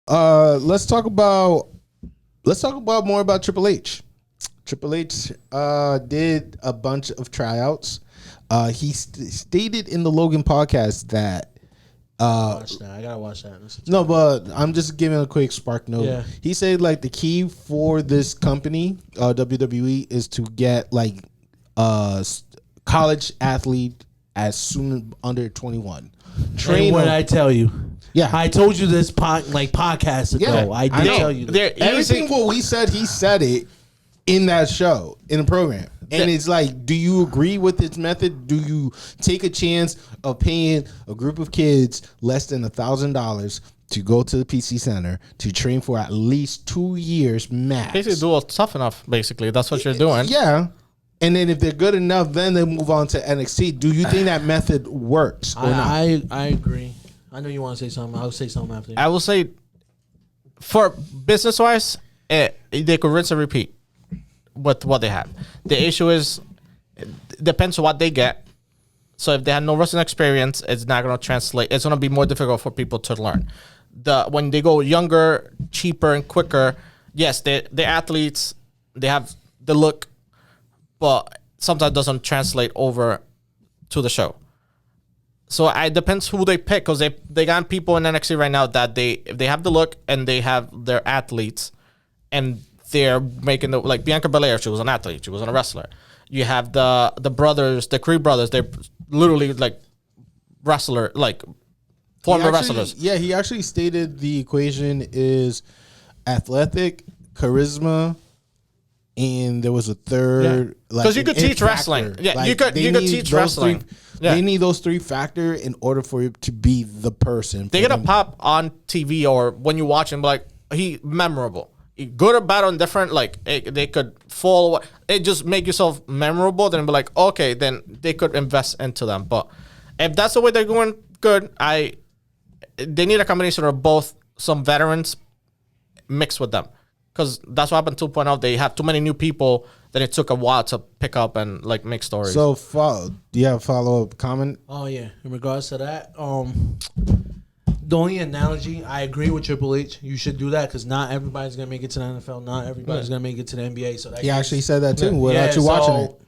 Let's talk about more about Triple H. Triple H did a bunch of tryouts. He stated in the Logan podcast that I gotta watch that. No, but I'm just giving a quick spark note. Yeah. He said like the key for this company, WWE, is to get like college athlete as soon under 21. Train what I tell you. Yeah, I told you this podcasts ago. Yeah, I did tell you that. Everything what we said, he said it in that show, in the program. And it's like, do you agree with its method? Do you take a chance of paying a group of kids less than $1,000 to go to the PC Center to train for at least 2 years max? Basically, do it tough enough. Basically, that's what you're doing. Yeah. And then if they're good enough, then they move on to NXT. Do you think that method works or not? I agree. I know you want to say something. I'll say something after. I will say, for business wise, they could rinse and repeat with what they have. The issue is, it depends on what they get. So if they have no wrestling experience, it's not going to translate. It's going to be more difficult for people to learn. When they go younger, cheaper, and quicker, yes, they're athletes. They have the look, but sometimes it doesn't translate over to the show. So it depends who they pick, because they got people in NXT right now that if they have the look and they have their athletes, and they're making like Bianca Belair, she was an athlete, she wasn't a wrestler. You have the brothers, the Creed brothers, they're literally like former wrestlers. Yeah, he actually stated the equation is athletic, charisma, and there was a third. Because you could teach wrestling. Yeah, like, you could teach wrestling. They need those three factors in order for you to be the person. They're going to pop on TV or when you watch him, like, he memorable. Good or bad or indifferent, like, they could follow. It just make yourself memorable, then be like, okay, then they could invest into them. But if that's the way they're going, good. They need a combination of both, some veterans mixed with them. Because that's what happened 2.0. They have too many new people that it took a while to pick up and like make stories. So, do you have a follow-up comment? Oh, yeah. In regards to that, the only analogy, I agree with Triple H. You should do that because not everybody's going to make it to the NFL. Not everybody's going to make it to the NBA. So that he actually said that too without you watching it.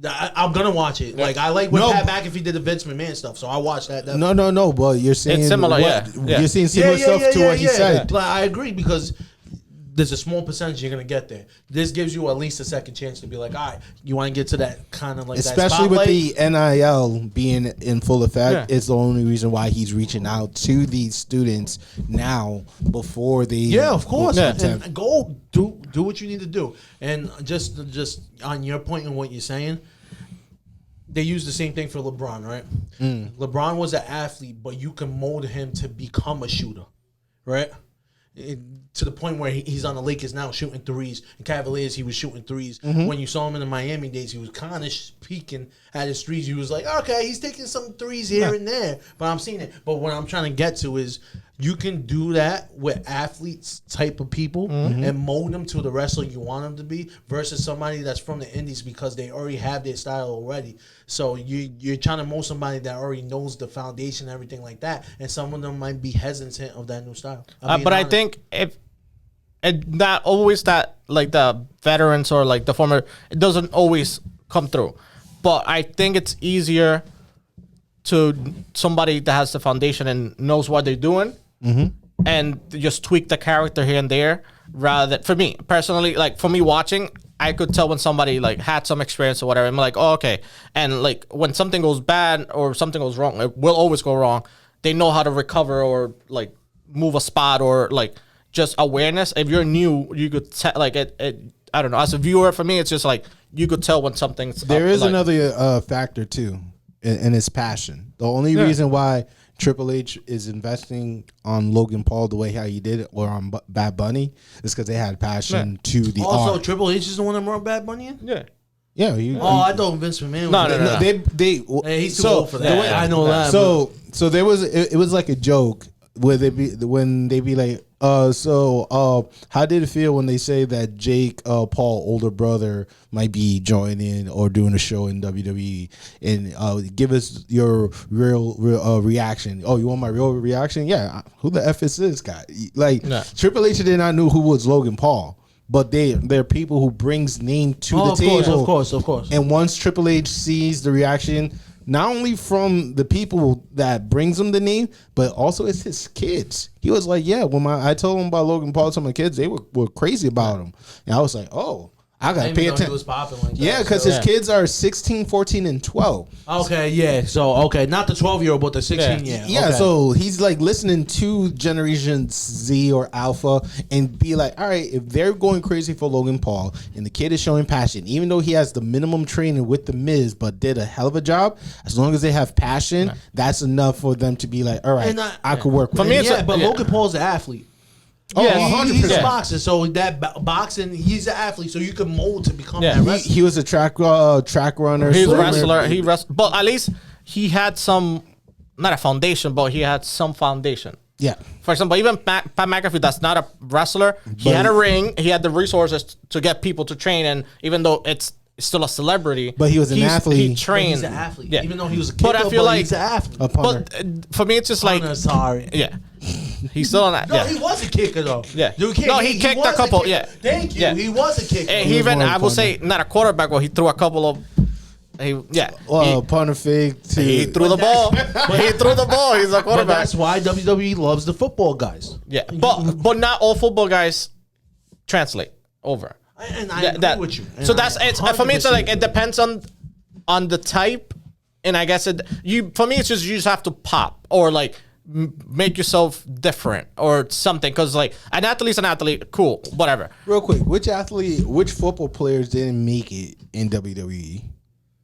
I'm going to watch it. Like, I like when Pat McAfee did the Vince McMahon stuff, so I watched that. No. But you're saying it's similar, You're seeing similar stuff to what he said. But I agree because there's a small percentage you're going to get there. This gives you at least a second chance to be like, all right, you want to get to that kind of like especially that with the NIL being in full effect, it's the only reason why he's reaching out to these students now before they. Yeah, of course. And go do what you need to do. And just on your point and what you're saying, they use the same thing for LeBron, right? LeBron was an athlete, but you can mold him to become a shooter, right? To the point where he's on the Lakers now shooting threes. And Cavaliers, he was shooting threes. When you saw him in the Miami days, he was kind of peeking at his threes. He was like, okay, he's taking some threes here and there. But I'm seeing it. But what I'm trying to get to is you can do that with athletes type of people and mold them to the wrestler you want them to be versus somebody that's from the indies because they already have their style already. So you're trying to mold somebody that already knows the foundation and everything like that. And some of them might be hesitant of that new style. But I think if not always that like the veterans or like the former, it doesn't always come through. But I think it's easier to somebody that has the foundation and knows what they're doing and just tweak the character here and there rather than, for me personally, like for me watching, I could tell when somebody like had some experience or whatever. I'm like, oh, okay. And like when something goes bad or something goes wrong, it will always go wrong. They know how to recover or like move a spot or like just awareness. If you're new, you could tell like it. I don't know. As a viewer, for me, it's just like you could tell when something's. There is like, another factor too, and it's passion. The only reason why Triple H is investing on Logan Paul the way how he did it, or on Bad Bunny, is because they had passion to the also, art. Triple H is the one that brought Bad Bunny in? Yeah. Yeah. I thought Vince McMahon was No. he's too old for that. I know that. So there was it was like a joke where when they be like, How did it feel when they say that Jake Paul older brother might be joining or doing a show in WWE? And give us your real reaction. Oh, you want my real reaction? Yeah. Who the F is this guy? Like Triple H did not know who was Logan Paul. But they're people who brings name to the table. Of course. And once Triple H sees the reaction, not only from the people that brings him the name, but also it's his kids. He was like, yeah, when I told him about Logan Paul to my kids, they were crazy about him. And I was like, oh, I got to pay attention. Yeah, because his kids are 16, 14, and 12. Okay, yeah. So, not the 12-year-old, but the 16. Yeah, so he's like listening to Generation Z or Alpha and be like, all right, if they're going crazy for Logan Paul and the kid is showing passion, even though he has the minimum training with The Miz, but did a hell of a job, as long as they have passion, that's enough for them to be like, all right, I could work with him. But Logan Paul's an athlete. Yeah, he's a boxer, so that boxing, he's an athlete, so you can mold to become that wrestler. He was a track runner. He's a wrestler. But at least he had some, not a foundation, but he had some foundation. Yeah. For example, even Pat McAfee, that's not a wrestler. He had a ring. He had the resources to get people to train, and even though it's still a celebrity, but he was an athlete. He trained. He's an athlete, even though he was a kid. But I feel like he's an athlete. But for me, it's just like sorry. Yeah. He's still on that. No, he was a kicker though. Yeah. He kicked a couple. Thank you. Yeah. He was a kicker. And he even, I would say, not a quarterback, but he threw a couple of. Punter fake. He threw the ball. He threw the ball. He's a quarterback. But that's why WWE loves the football guys. Yeah, but not all football guys translate over. And I agree with you. So that's it's for me. It's like it depends on the type, and I guess for me it's just you just have to pop or like make yourself different or something, because like an athlete's an athlete, cool, whatever. Real quick, which football players didn't make it in WWE?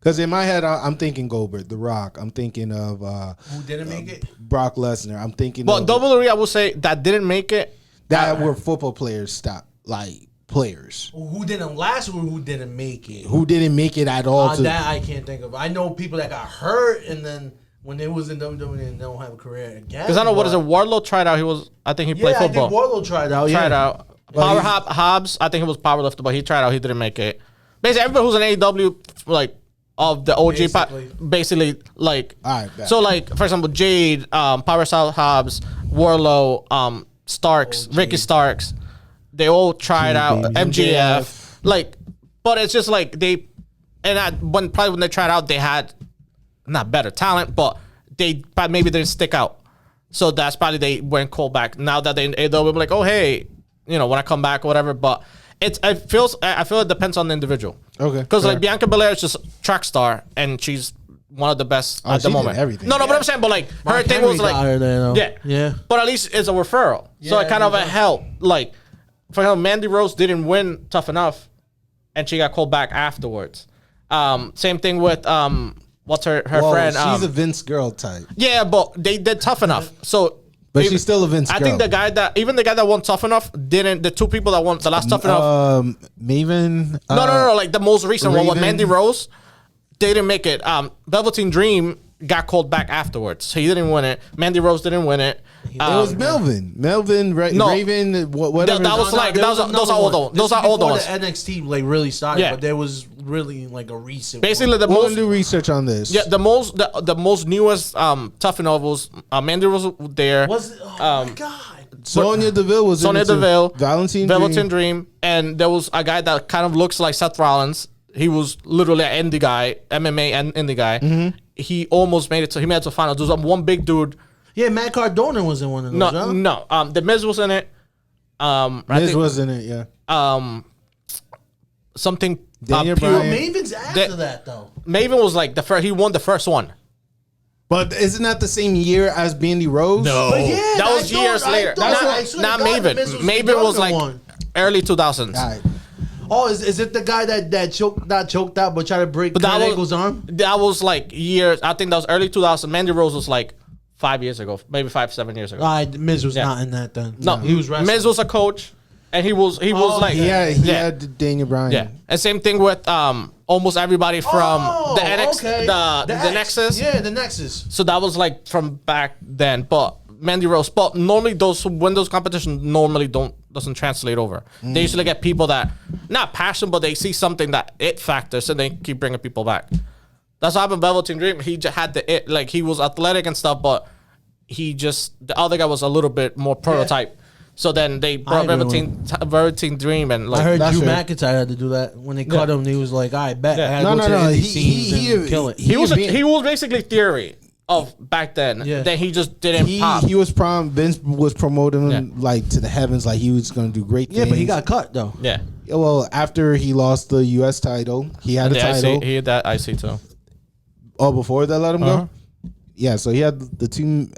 Because in my head, I'm thinking Goldberg, The Rock. I'm thinking of who didn't make it? Brock Lesnar. I'm thinking. But WWE, I will say that didn't make it. That were football players. Players. Who didn't last or who didn't make it? Who didn't make it at all? That I can't think of. I know people that got hurt and then when they was in WWE and they don't have a career again. Because I know what is it? Wardlow tried out. I think he played football. I think Wardlow tried out. Tried out. Power Hobbs. I think he was powerlifter, but he tried out. He didn't make it. Basically, everybody who's in AEW, like of the OG, basically like. All right, so like for example, Jade, Powerhouse Hobbs, Wardlow, Starks, Ricky Starks. They all tried out MJF, like, but it's just like when they tried out, they had not better talent, but maybe they didn't stick out. So that's probably they weren't called back. Now that they'll be like, oh hey, when I come back or whatever. But I feel it depends on the individual. Okay, because like Bianca Belair is just a track star and she's one of the best at the moment. Everything. No, but I'm saying, but like her thing was like, yeah. But at least it's a referral, so it kind of helped, like. For example, Mandy Rose didn't win Tough Enough, and she got called back afterwards. Same thing with what's her friend? She's a Vince girl type. Yeah, but they did Tough Enough. So, but she's still a Vince girl. I think the guy that won Tough Enough didn't. The two people that won the last Tough Enough. Maven. No. Like the most recent one with Mandy Rose, they didn't make it. Velveteen Dream got called back afterwards, so he didn't win it. Mandy Rose didn't win it. It was Melvin, Raven, whatever. Those are old. Those are old ones. The NXT like really started, but there was really like a recent. Basically, we'll do research on this. Yeah, the most newest Tough Enough was Mandy was there. Oh my god. Sonya Deville was Sonya Deville, Velveteen Dream, and there was a guy that kind of looks like Seth Rollins. He was literally an indie guy, MMA and indie guy. Mm-hmm. He almost made it. So he made it to the final. There was one big dude. Yeah, Matt Cardona was in one of those. No. The Miz was in it. Miz was in it. Yeah. Something. Daniel Bryan. Maven's after that though. Maven was like the first. He won the first one. But isn't that the same year as Bandy Rose? No, that was years later. Not Maven. Maven was like early 2000s. Right. Oh, is it the guy that choked out but tried to break Kurt Angle's arm? That was like years. I think that was early 2000. Mandy Rose was like 5 years ago, maybe 7 years ago. Miz was not in that then. No, he was wrestling. Miz was a coach, and he was like he had Daniel Bryan. Yeah, and same thing with almost everybody from the Nexus. Yeah, the Nexus. So that was like from back then, but Mandy Rose. But normally those who win those competitions normally doesn't translate over. They usually get people that not passion, but they see something that it factors, and they keep bringing people back. That's what happened with Velveteen Dream. He just had the it, like he was athletic and stuff, but the other guy was a little bit more prototype. So then they brought Velveteen Dream, and like I heard Drew McIntyre had to do that when they cut him. He was like, "I bet." Yeah. No. He kill it. He was basically theory of back then. Yeah. Then he just didn't pop. He was Vince was promoting him like to the heavens, like he was going to do great things. Yeah, but he got cut though. Yeah. Well, after he lost the U.S. title, he had a title. He had that IC too. Oh, before they let him go. Yeah, so he had the two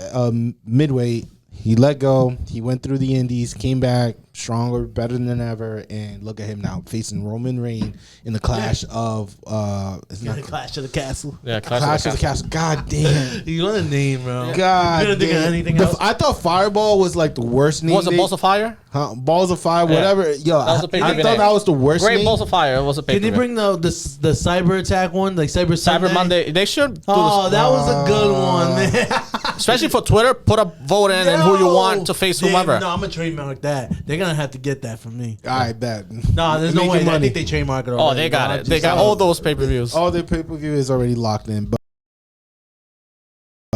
midweight. He let go. He went through the Indies, came back stronger, better than ever, and look at him now facing Roman Reigns in the Clash of Clash of the Castle. Yeah, Clash of the Castle. God damn. You want a name, bro? God you didn't think of anything else? I thought Fireball was like the worst name. Was it Balls of Fire? Balls of Fire, whatever. Yo, I thought that was the worst name. Balls of Fire was a paper. Can you bring the cyber attack one, like Cyber Monday? They should. That was a good one, man. Especially for Twitter, put a vote in and who you want to face whomever. No, I'm gonna trademark that. They're gonna have to get that from me. I bet. No, there's no way. I think they trademark it already. Oh, they got it. They got all those pay-per-views. All their pay-per-view is already locked in. But